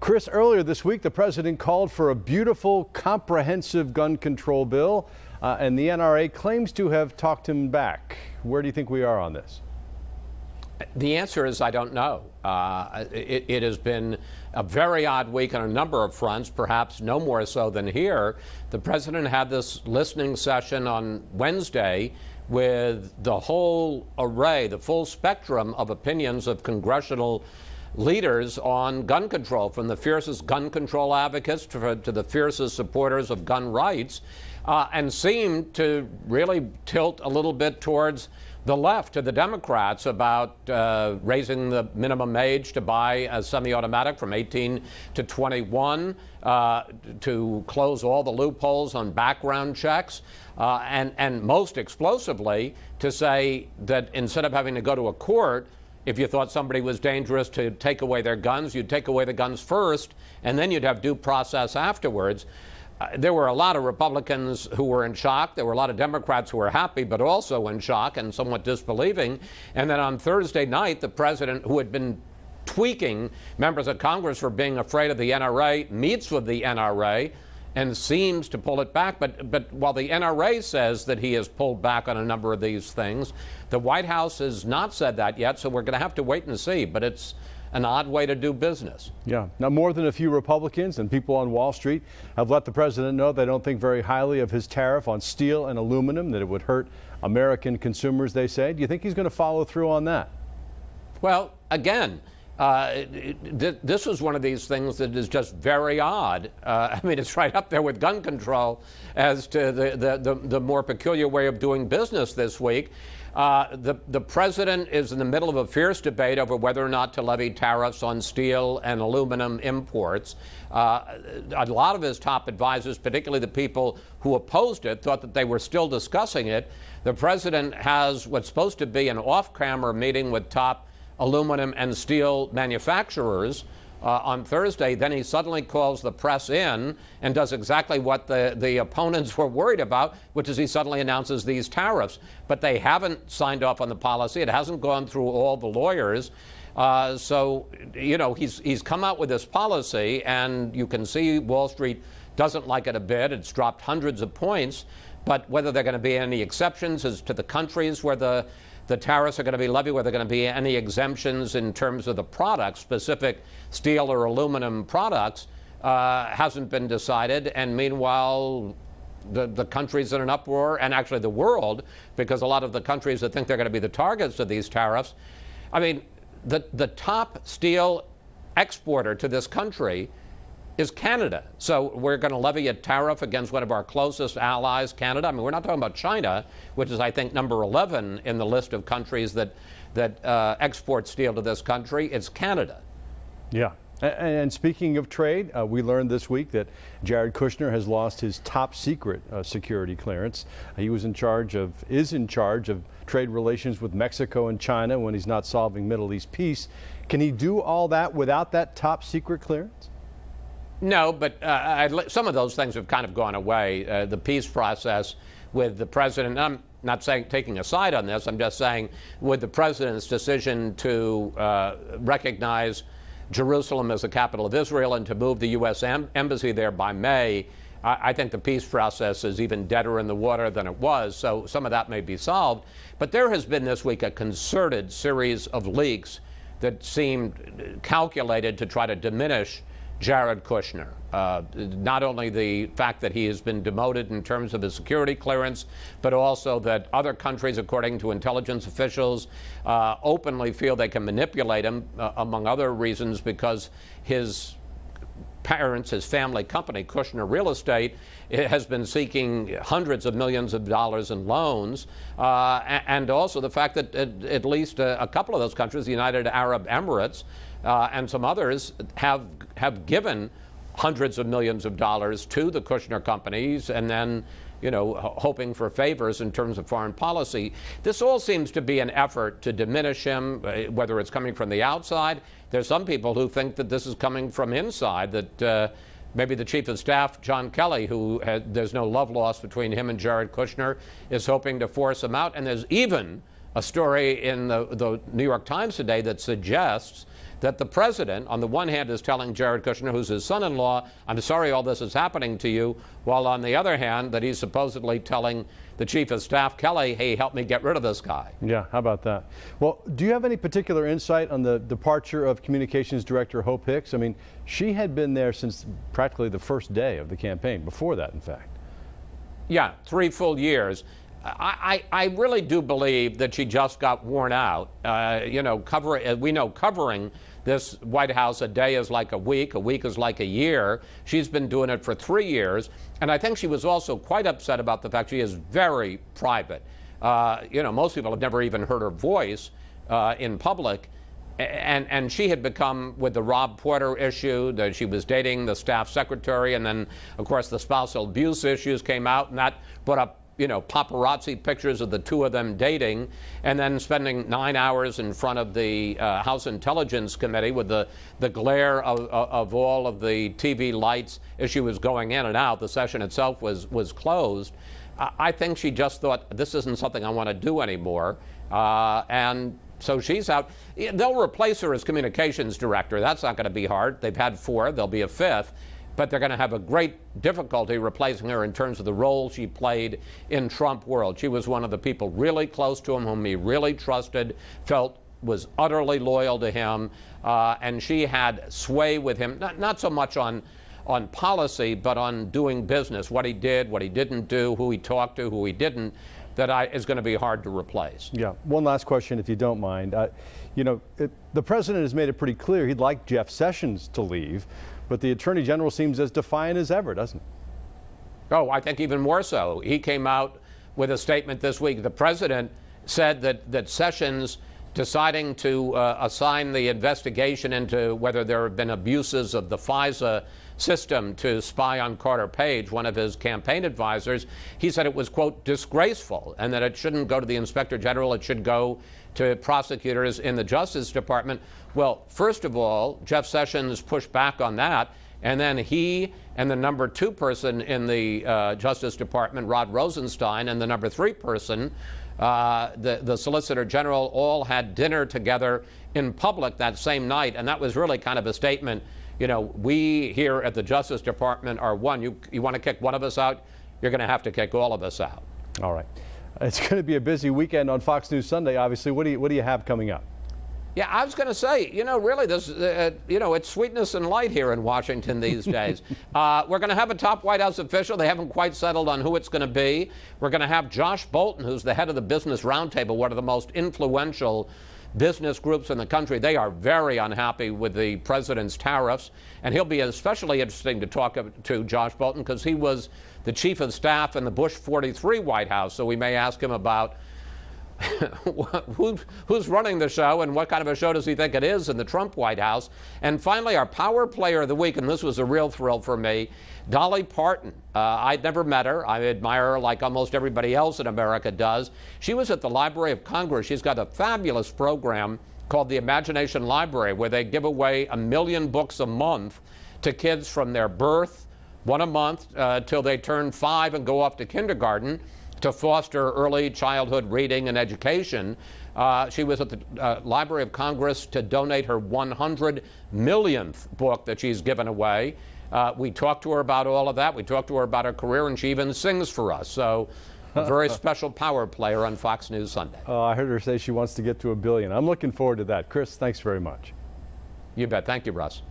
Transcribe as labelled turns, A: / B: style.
A: Chris, earlier this week, the president called for a beautiful, comprehensive gun control bill, and the NRA claims to have talked him back. Where do you think we are on this?
B: The answer is I don't know. It has been a very odd week on a number of fronts, perhaps no more so than here. The president had this listening session on Wednesday with the whole array, the full spectrum of opinions of congressional leaders on gun control, from the fiercest gun control advocates to the fiercest supporters of gun rights, and seemed to really tilt a little bit towards the left, to the Democrats, about raising the minimum age to buy a semi-automatic from 18 to 21, to close all the loopholes on background checks, and most explosively to say that instead of having to go to a court, if you thought somebody was dangerous, to take away their guns, you'd take away the guns first, and then you'd have due process afterwards. There were a lot of Republicans who were in shock. There were a lot of Democrats who were happy, but also in shock and somewhat disbelieving. And then on Thursday night, the president, who had been tweaking members of Congress for being afraid of the NRA, meets with the NRA and seems to pull it back. But while the NRA says that he has pulled back on a number of these things, the White House has not said that yet, so we're going to have to wait and see. But it's an odd way to do business.
A: Yeah. Now, more than a few Republicans and people on Wall Street have let the president know they don't think very highly of his tariff on steel and aluminum, that it would hurt American consumers, they say. Do you think he's going to follow through on that?
B: Well, again, this is one of these things that is just very odd. I mean, it's right up there with gun control as to the more peculiar way of doing business this week. The president is in the middle of a fierce debate over whether or not to levy tariffs on steel and aluminum imports. A lot of his top advisors, particularly the people who opposed it, thought that they were still discussing it. The president has what's supposed to be an off-camera meeting with top aluminum and steel manufacturers on Thursday. Then he suddenly calls the press in and does exactly what the opponents were worried about, which is he suddenly announces these tariffs. But they haven't signed off on the policy. It hasn't gone through all the lawyers. So, you know, he's come out with this policy, and you can see Wall Street doesn't like it a bit. It's dropped hundreds of points. But whether there are going to be any exceptions as to the countries where the tariffs are going to be levied, whether there are going to be any exemptions in terms of the products, specific steel or aluminum products, hasn't been decided. And meanwhile, the country's in an uproar, and actually the world, because a lot of the countries that think they're going to be the targets of these tariffs. I mean, the top steel exporter to this country is Canada. So we're going to levy a tariff against one of our closest allies, Canada. I mean, we're not talking about China, which is, I think, number 11 in the list of countries that export steel to this country. It's Canada.
A: Yeah. And speaking of trade, we learned this week that Jared Kushner has lost his top secret security clearance. He is in charge of trade relations with Mexico and China when he's not solving Middle East peace. Can he do all that without that top secret clearance?
B: No, but some of those things have kind of gone away. The peace process with the president, I'm not saying taking a side on this, I'm just saying with the president's decision to recognize Jerusalem as the capital of Israel and to move the U.S. embassy there by May, I think the peace process is even deader in the water than it was, so some of that may be solved. But there has been this week a concerted series of leaks that seemed calculated to try to diminish Jared Kushner. Not only the fact that he has been demoted in terms of his security clearance, but also that other countries, according to intelligence officials, openly feel they can manipulate him, among other reasons, because his parents, his family company, Kushner Real Estate, has been seeking hundreds of millions of dollars in loans, and also the fact that at least a couple of those countries, the United Arab Emirates and some others, have given hundreds of millions of dollars to the Kushner companies, and then, you know, hoping for favors in terms of foreign policy. This all seems to be an effort to diminish him, whether it's coming from the outside. There's some people who think that this is coming from inside, that maybe the chief of staff, John Kelly, who there's no love lost between him and Jared Kushner, is hoping to force him out. And there's even a story in the New York Times today that suggests that the president, on the one hand, is telling Jared Kushner, who's his son-in-law, I'm sorry all this is happening to you, while on the other hand, that he's supposedly telling the chief of staff, Kelly, hey, help me get rid of this guy.
A: Yeah, how about that? Well, do you have any particular insight on the departure of Communications Director Hope Hicks? I mean, she had been there since practically the first day of the campaign, before that, in fact.
B: Yeah, 3 full years. I really do believe that she just got worn out. You know, covering this White House, a day is like a week is like a year. She's been doing it for 3 years. And I think she was also quite upset about the fact she is very private. You know, most people have never even heard her voice in public. And she had become, with the Rob Porter issue, that she was dating the staff secretary, and then, of course, the spousal abuse issues came out, and that brought up, you know, paparazzi pictures of the two of them dating, and then spending 9 hours in front of the House Intelligence Committee with the glare of all of the TV lights as she was going in and out. The session itself was closed. I think she just thought, this isn't something I want to do anymore, and so she's out. They'll replace her as communications director. That's not going to be hard. They've had 4. There'll be a 5th. But they're going to have a great difficulty replacing her in terms of the role she played in Trump world. She was one of the people really close to him, whom he really trusted, felt was utterly loyal to him. And she had sway with him, not so much on policy, but on doing business, what he did, what he didn't do, who he talked to, who he didn't. That is going to be hard to replace.
A: Yeah. One last question, if you don't mind. You know, the president has made it pretty clear he'd like Jeff Sessions to leave, but the attorney general seems as defiant as ever, doesn't he?
B: Oh, I think even more so. He came out with a statement this week. The president said that Sessions deciding to assign the investigation into whether there have been abuses of the FISA system to spy on Carter Page, one of his campaign advisors, he said it was, quote, disgraceful, and that it shouldn't go to the inspector general, it should go to prosecutors in the Justice Department. Well, first of all, Jeff Sessions pushed back on that, and then he and the number 2 person in the Justice Department, Rod Rosenstein, and the number 3 person, the Solicitor General, all had dinner together in public that same night, and that was really kind of a statement. You know, we here at the Justice Department are one. You want to kick one of us out, you're going to have to kick all of us out.
A: All right. It's going to be a busy weekend on Fox News Sunday, obviously. What do you have coming up?
B: Yeah, I was going to say, you know, really, this, you know, it's sweetness and light here in Washington these days. We're going to have a top White House official. They haven't quite settled on who it's going to be. We're going to have Josh Bolten, who's the head of the Business Roundtable, one of the most influential business groups in the country. They are very unhappy with the president's tariffs, and he'll be especially interesting to talk to Josh Bolten because he was the chief of staff in the Bush 43 White House, so we may ask him about who's running the show and what kind of a show does he think it is in the Trump White House. And finally, our power player of the week, and this was a real thrill for me, Dolly Parton. I'd never met her. I admire her like almost everybody else in America does. She was at the Library of Congress. She's got a fabulous program called the Imagination Library, where they give away 1 million books a month to kids from their birth, 1 a month, till they turn 5 and go off to kindergarten, to foster early childhood reading and education. She was at the Library of Congress to donate her 100 millionth book that she's given away. We talked to her about all of that. We talked to her about her career, and she even sings for us. So a very special power player on Fox News Sunday.
A: I heard her say she wants to get to 1 billion. I'm looking forward to that. Chris, thanks very much.
B: You bet. Thank you, Russ.